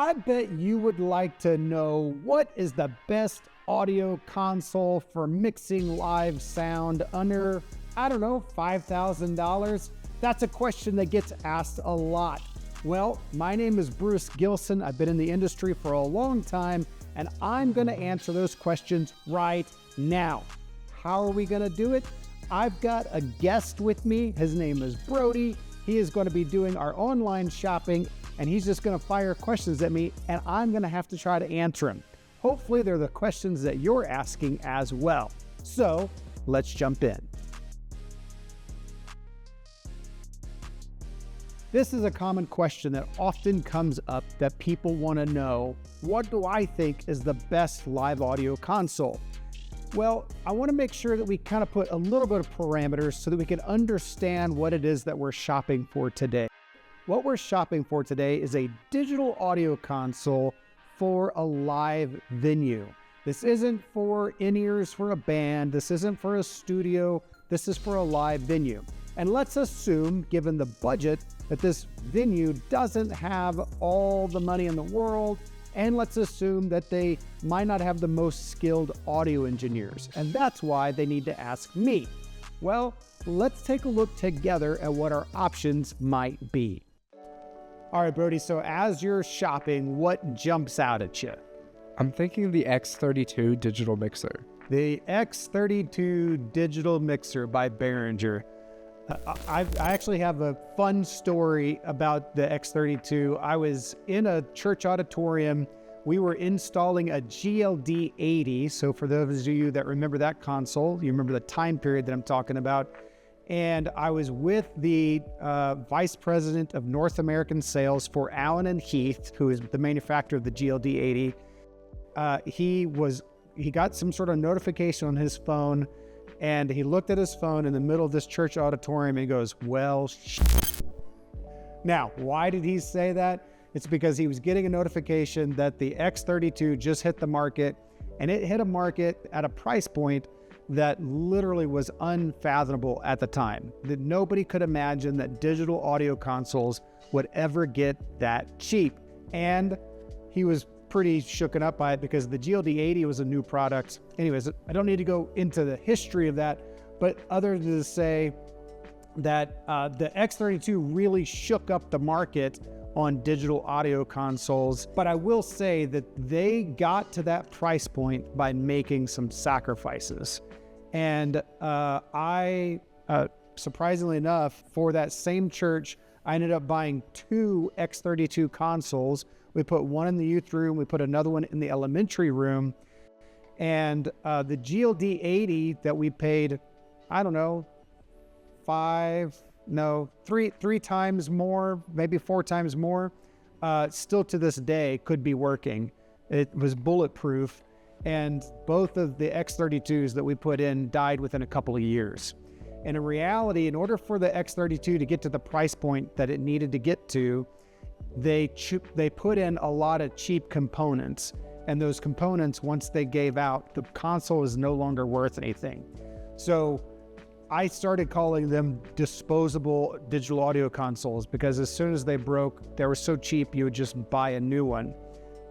I bet you would like to know what is the best audio console for mixing live sound under, I don't know, $5,000? That's a question that gets asked a lot. Well, my name is Bruce Gilson. I've been in the industry for a long time, and I'm going to answer those questions right now. How are we going to do it? I've got a guest with me. His name is Brody. He is going to be doing our online shopping, and he's just going to fire questions at me, and I'm going to have to try to answer them. Hopefully, they're the questions that you're asking as well. So let's jump in. This is a common question that often comes up that people want to know, what do I think is the best live audio console? Well, I want to make sure that we kind of put a little bit of parameters so that we can understand what it is that we're shopping for today. What we're shopping for today is a digital audio console for a live venue. This isn't for in-ears for a band. This isn't for a studio. This is for a live venue. And let's assume, given the budget, that this venue doesn't have all the money in the world. And let's assume that they might not have the most skilled audio engineers. And that's why they need to ask me. Well, let's take a look together at what our options might be. All right, Brody, so as you're shopping, what jumps out at you? I'm thinking the X32 digital mixer. The X32 digital mixer by Behringer. I actually have a fun story about the X32. I was in a church auditorium. We were installing a GLD80. So for those of you that remember that console, you remember the time period that I'm talking about. And I was with the vice president of North American sales for Allen and Heath, who is the manufacturer of the GLD80. He got some sort of notification on his phone, and he looked at his phone in the middle of this church auditorium and he goes, well, Now, why did he say that? It's because he was getting a notification that the X32 just hit the market, and it hit a market at a price point that literally was unfathomable at the time. That nobody could imagine that digital audio consoles would ever get that cheap. And he was pretty shooken up by it because the GLD80 was a new product. Anyways, I don't need to go into the history of that, but other than to say that the X32 really shook up the market on digital audio consoles. But I will say that they got to that price point by making some sacrifices. And I, surprisingly enough, for that same church, I ended up buying 2 X32 consoles. We put one in the youth room, we put another one in the elementary room. And the GLD80 that we paid, I don't know, three times more, maybe 4 times more, still to this day could be working. It was bulletproof. And both of the X32s that we put in died within a couple of years. And in reality, in order for the X32 to get to the price point that it needed to get to, they put in a lot of cheap components. And those components, once they gave out, the console is no longer worth anything. So I started calling them disposable digital audio consoles because as soon as they broke, they were so cheap you would just buy a new one.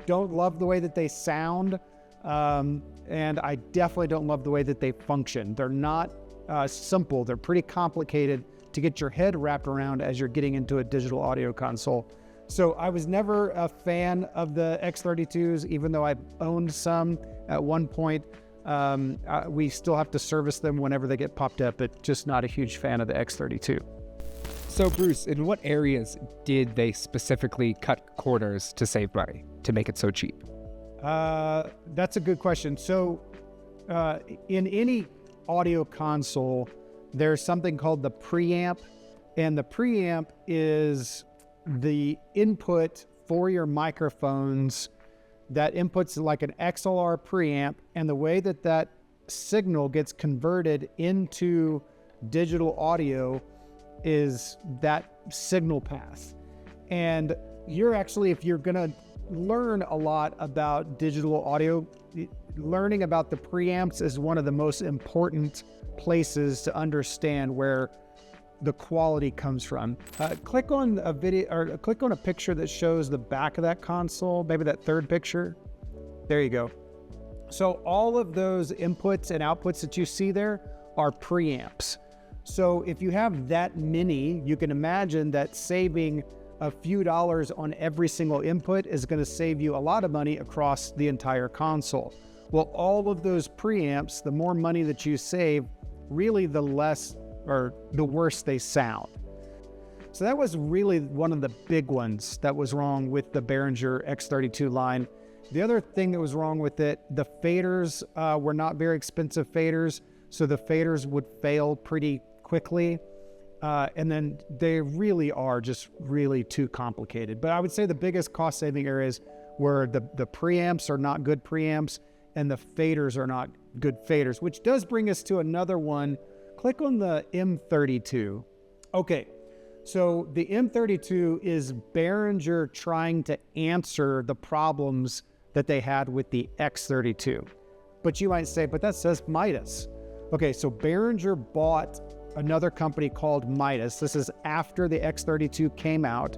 Don't love the way that they sound. And I definitely don't love the way that they function. They're not simple. They're pretty complicated to get your head wrapped around as you're getting into a digital audio console. So I was never a fan of the X32s, even though I owned some at one point. We still have to service them whenever they get popped up, but just not a huge fan of the X32. So Bruce, in what areas did they specifically cut corners to save money, to make it so cheap? That's a good question. So in any audio console, there's something called the preamp, and the preamp is the input for your microphones. That input's like an XLR preamp, and the way that that signal gets converted into digital audio is that signal path. And you're actually, if you're gonna learn a lot about digital audio, learning about the preamps is one of the most important places to understand where the quality comes from. Click on a video, or click on a picture that shows the back of that console, maybe that third picture. There you go. So all of those inputs and outputs that you see there are preamps. So if you have that many, you can imagine that saving a few dollars on every single input is going to save you a lot of money across the entire console. Well, all of those preamps, the more money that you save, really the less or the worse they sound. So that was really one of the big ones that was wrong with the Behringer X32 line. The other thing that was wrong with it, the faders were not very expensive faders, so the faders would fail pretty quickly. And then they really are just really too complicated. But I would say the biggest cost saving areas were the preamps are not good preamps and the faders are not good faders, which does bring us to another one. Click on the M32. Okay, so the M32 is Behringer trying to answer the problems that they had with the X32. But you might say, but that says Midas. Okay, so Behringer bought another company called Midas. This is after the X32 came out.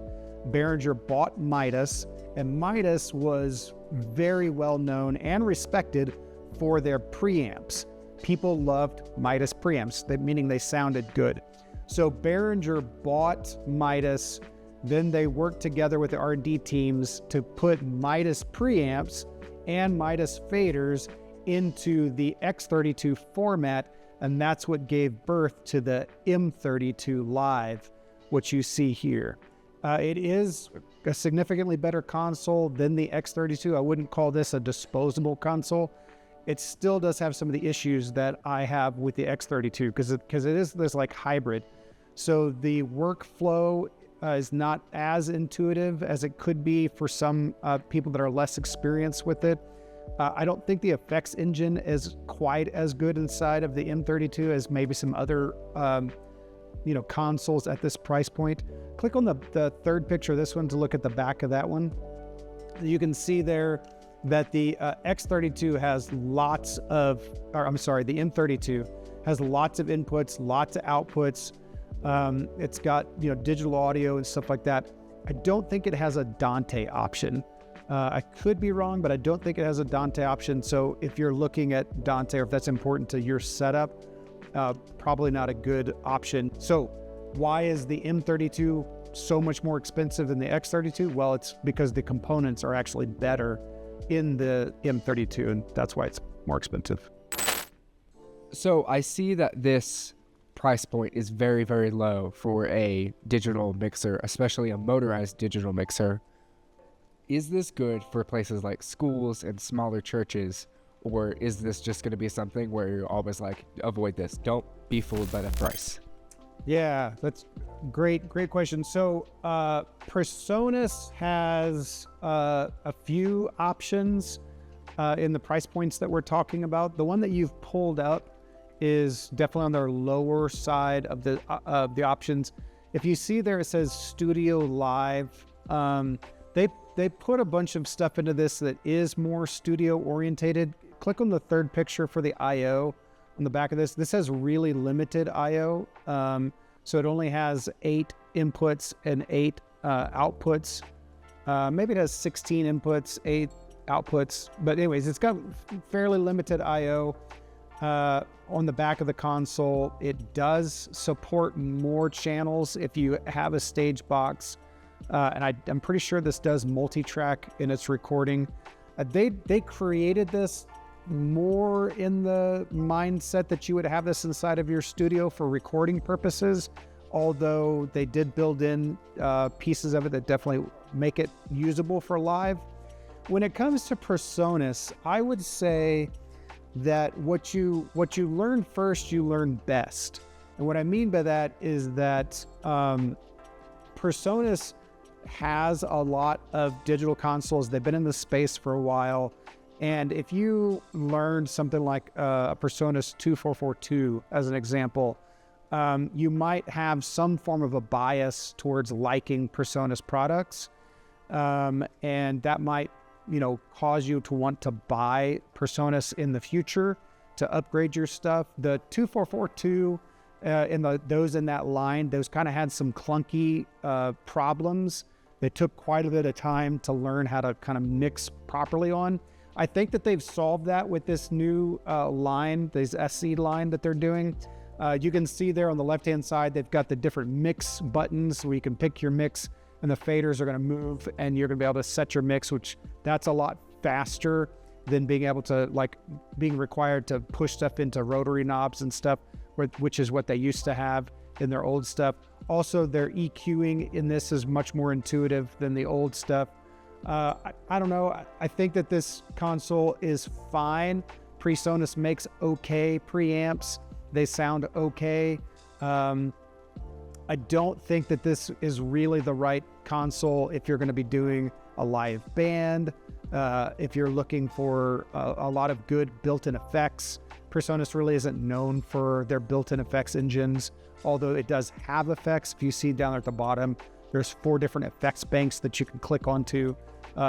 Behringer bought Midas, and Midas was very well known and respected for their preamps. People loved Midas preamps, meaning they sounded good. So Behringer bought Midas, then they worked together with the R&D teams to put Midas preamps and Midas faders into the X32 format, and that's what gave birth to the M32 Live, which you see here. It is a significantly better console than the X32. I wouldn't call this a disposable console. It still does have some of the issues that I have with the X32 because it is this like hybrid. So the workflow is not as intuitive as it could be for some people that are less experienced with it. I don't think the effects engine is quite as good inside of the M32 as maybe some other consoles at this price point. Click on the third picture of this one to look at the back of that one. You can see there that the X32 has lots of, or I'm sorry, the M32 has lots of inputs, lots of outputs. It's got digital audio and stuff like that. I don't think it has a Dante option. I could be wrong, but I don't think it has a Dante option. So if you're looking at Dante, or if that's important to your setup, probably not a good option. So why is the M32 so much more expensive than the X32? Well, it's because the components are actually better in the M32, and that's why it's more expensive. So I see that this price point is very, very low for a digital mixer, especially a motorized digital mixer. Is this good for places like schools and smaller churches, or is this just going to be something where you're always like, avoid this, don't be fooled by the price? Yeah, that's great question. So PreSonus has a few options in the price points that we're talking about. The one that you've pulled up is definitely on their lower side of the options. If you see there, it says StudioLive. They put a bunch of stuff into this that is more studio orientated. Click on the third picture for the I/O on the back of this. This has really limited I/O. So it only has 8 inputs and 8 outputs. Maybe it has 16 inputs, 8 outputs. But anyways, it's got fairly limited I/O. On the back of the console, it does support more channels if you have a stage box. And I'm pretty sure this does multi-track in its recording. They created this more in the mindset that you would have this inside of your studio for recording purposes, although they did build in pieces of it that definitely make it usable for live. When it comes to PreSonus, I would say that what you learn first, you learn best. And what I mean by that is that PreSonus has a lot of digital consoles. They've been in the space for a while. And if you learned something like a PreSonus 2442 as an example, you might have some form of a bias towards liking PreSonus products. And that might, cause you to want to buy PreSonus in the future to upgrade your stuff. The 2442 those in that line, those kind of had some clunky problems. They took quite a bit of time to learn how to kind of mix properly on. I think that they've solved that with this new line, this SC line that they're doing. You can see there on the left-hand side, they've got the different mix buttons where you can pick your mix, and the faders are going to move, and you're going to be able to set your mix, which that's a lot faster than being able to, like, being required to push stuff into rotary knobs and stuff, which is what they used to have in their old stuff. Also, their EQing in this is much more intuitive than the old stuff. I don't know. I think that this console is fine. PreSonus makes okay preamps. They sound okay. I don't think that this is really the right console if you're going to be doing a live band, if you're looking for a lot of good built-in effects. PreSonus really isn't known for their built-in effects engines, although it does have effects. If you see down there at the bottom, there's 4 different effects banks that you can click onto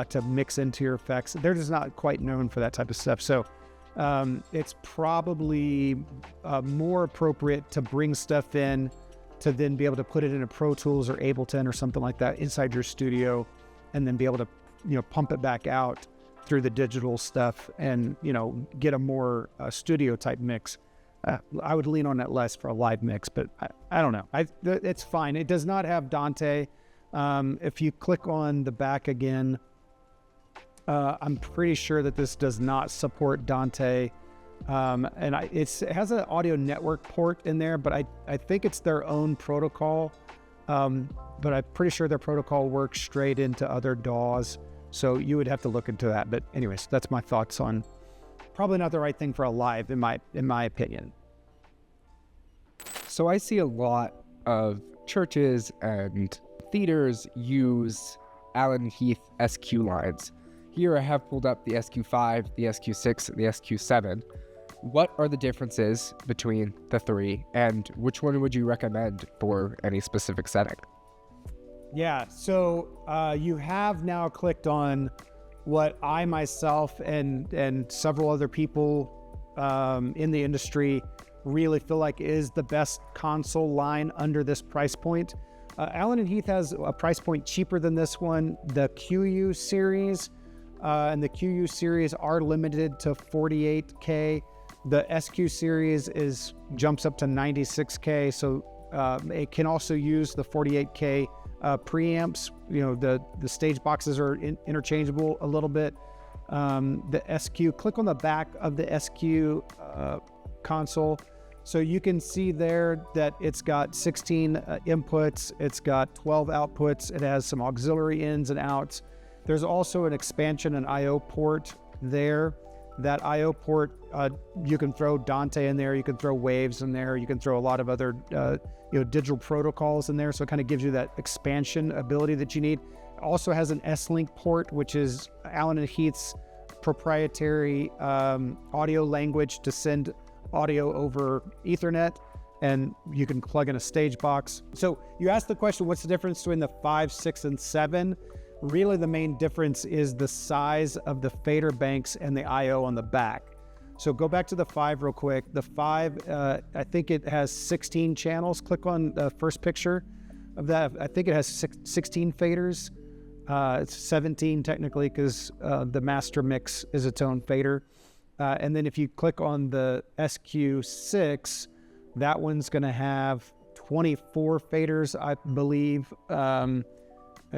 to mix into your effects. They're just not quite known for that type of stuff. So it's probably more appropriate to bring stuff in to then be able to put it in a Pro Tools or Ableton or something like that inside your studio, and then be able to, pump it back out through the digital stuff and, get a more studio type mix. I would lean on that less for a live mix, but I don't know. It's fine. It does not have Dante. If you click on the back again, I'm pretty sure that this does not support Dante. And it has an audio network port in there, but I think it's their own protocol. But I'm pretty sure their protocol works straight into other DAWs. So you would have to look into that. But anyways, that's my thoughts on probably not the right thing for a live, in my opinion. So I see a lot of churches and theaters use Allen Heath SQ lines. Here I have pulled up the SQ5, the SQ6, and the SQ7. What are the differences between the 3, and which one would you recommend for any specific setting? Yeah, so you have now clicked on what I myself and several other people in the industry really feel like is the best console line under this price point. Allen & Heath has a price point cheaper than this one. The QU series and the QU series are limited to 48K. The SQ series jumps up to 96K, so it can also use the 48K preamps. The stage boxes are interchangeable a little bit. The SQ, click on the back of the SQ console. So you can see there that it's got 16 inputs, it's got 12 outputs, it has some auxiliary ins and outs. There's also an expansion and I/O port there. That I/O port, you can throw Dante in there, you can throw Waves in there, you can throw a lot of other digital protocols in there, so it kind of gives you that expansion ability that you need. It also has an S-Link port, which is Allen & Heath's proprietary audio language to send audio over Ethernet, and you can plug in a stage box. So you asked the question, what's the difference between the 5, 6, and 7? Really the main difference is the size of the fader banks and the I/O on the back. So go back to the 5 real quick. The 5, I think it has 16 channels. Click on the first picture of that. I think it has 16 faders. It's 17 technically because the master mix is its own fader. And then if you click on the SQ6, that one's going to have 24 faders, I believe.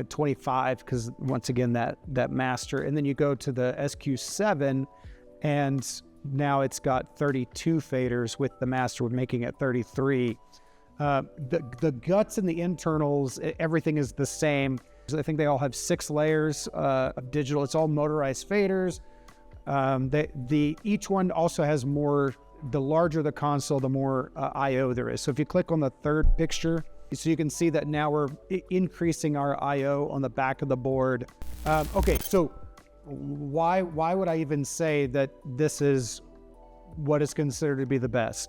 25 because once again that master, and then you go to the SQ7 and now it's got 32 faders with the master, making it 33. The guts and the internals, everything is the same. I think they all have 6 layers of digital. It's all motorized faders. Each one also has more. The larger the console, the more I/O there is. So if you click on the third picture, so you can see that now we're increasing our I/O on the back of the board. Okay, so why would I even say that this is what is considered to be the best?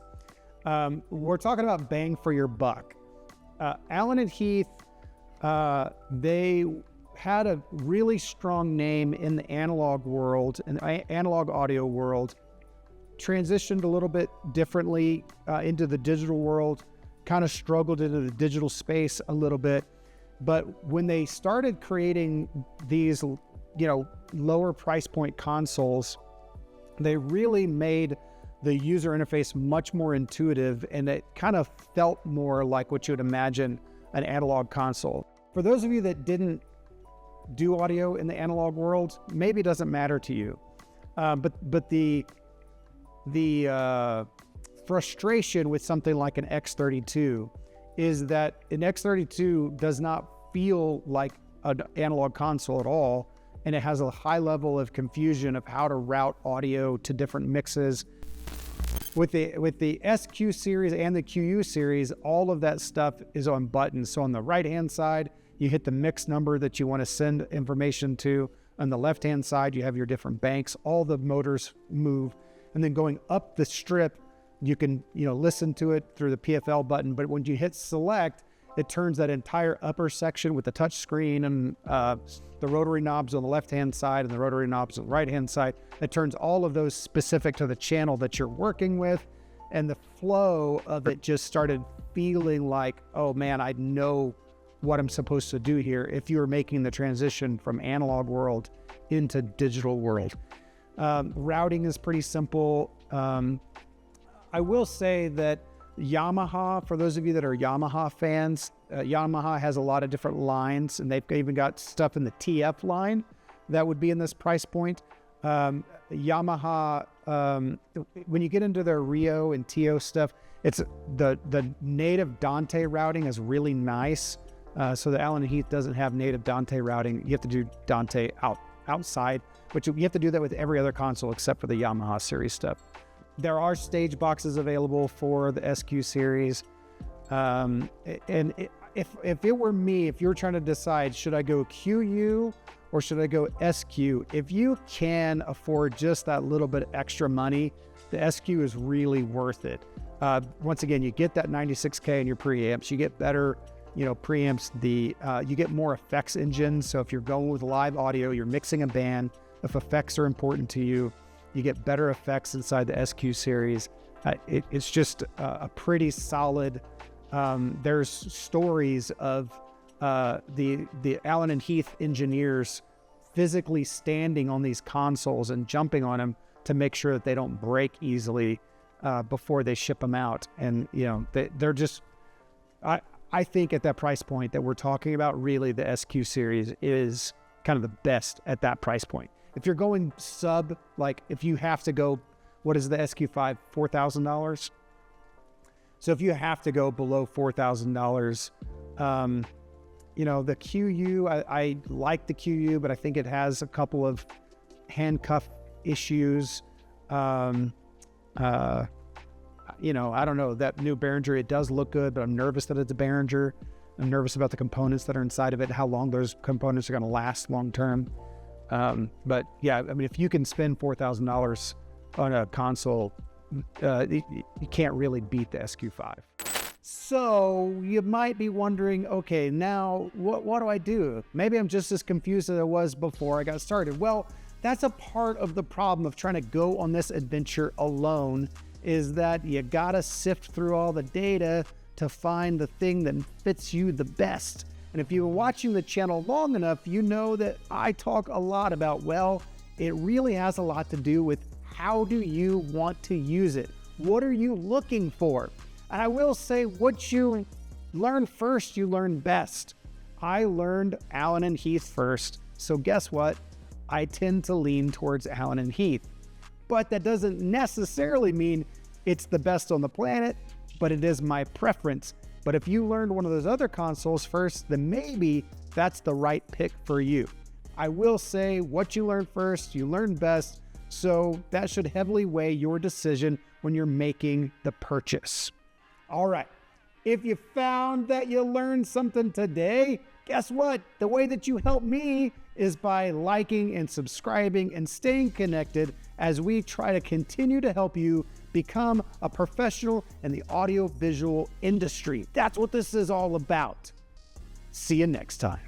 We're talking about bang for your buck. Allen & Heath, they had a really strong name in the analog world, in the analog audio world, transitioned a little bit differently into the digital world. kind of struggled into the digital space a little bit. But when they started creating these, lower price point consoles, they really made the user interface much more intuitive, and it kind of felt more like what you would imagine an analog console. For those of you that didn't do audio in the analog world, maybe it doesn't matter to you. But the frustration with something like an X32 is that an X32 does not feel like an analog console at all, and it has a high level of confusion of how to route audio to different mixes. With the SQ series and the QU series, all of that stuff is on buttons. So on the right-hand side, you hit the mix number that you want to send information to. On the left-hand side, you have your different banks. All the motors move. And then going up the strip, you can listen to it through the PFL button. But when you hit select, it turns that entire upper section with the touch screen and the rotary knobs on the left-hand side and the rotary knobs on the right-hand side. It turns all of those specific to the channel that you're working with. And the flow of it just started feeling like, oh man, I know what I'm supposed to do here if you were making the transition from analog world into digital world. Routing is pretty simple. I will say that Yamaha, for those of you that are Yamaha fans, Yamaha has a lot of different lines, and they've even got stuff in the TF line that would be in this price point. Yamaha, when you get into their Rio and TO stuff, it's the native Dante routing is really nice. So the Allen & Heath doesn't have native Dante routing. You have to do Dante outside, but you have to do that with every other console except for the Yamaha series stuff. There are stage boxes available for the SQ series. And if it were me, if you're trying to decide, should I go QU or should I go SQ? If you can afford just that little bit extra money, the SQ is really worth it. Once again, you get that 96K in your preamps. You get better preamps. You get more effects engines. So if you're going with live audio, you're mixing a band. If effects are important to you, you get better effects inside the SQ series. It's just a pretty solid. There's stories of the Allen & Heath engineers physically standing on these consoles and jumping on them to make sure that they don't break easily before they ship them out. And they're just. I think at that price point that we're talking about, really the SQ series is kind of the best at that price point. If you're going sub, like if you have to go, what is the SQ5, $4,000? So if you have to go below $4,000, the QU, I like the QU, but I think it has a couple of handcuff issues. I don't know, that new Behringer, it does look good, but I'm nervous that it's a Behringer. I'm nervous about the components that are inside of it, how long those components are going to last long term. But yeah, I mean, if you can spend $4,000 on a console, you can't really beat the SQ5. So you might be wondering, okay, now what do I do? Maybe I'm just as confused as I was before I got started. Well, that's a part of the problem of trying to go on this adventure alone, is that you gotta sift through all the data to find the thing that fits you the best. And if you've been watching the channel long enough, you know that I talk a lot about, well, it really has a lot to do with how do you want to use it? What are you looking for? And I will say, what you learn first, you learn best. I learned Allen & Heath first, so guess what? I tend to lean towards Allen & Heath. But that doesn't necessarily mean it's the best on the planet, but it is my preference. But if you learned one of those other consoles first, then maybe that's the right pick for you. I will say, what you learn first, you learn best, so that should heavily weigh your decision when you're making the purchase. All right, if you found that you learned something today, guess what? The way that you help me is by liking and subscribing and staying connected as we try to continue to help you become a professional in the audiovisual industry. That's what this is all about. See you next time.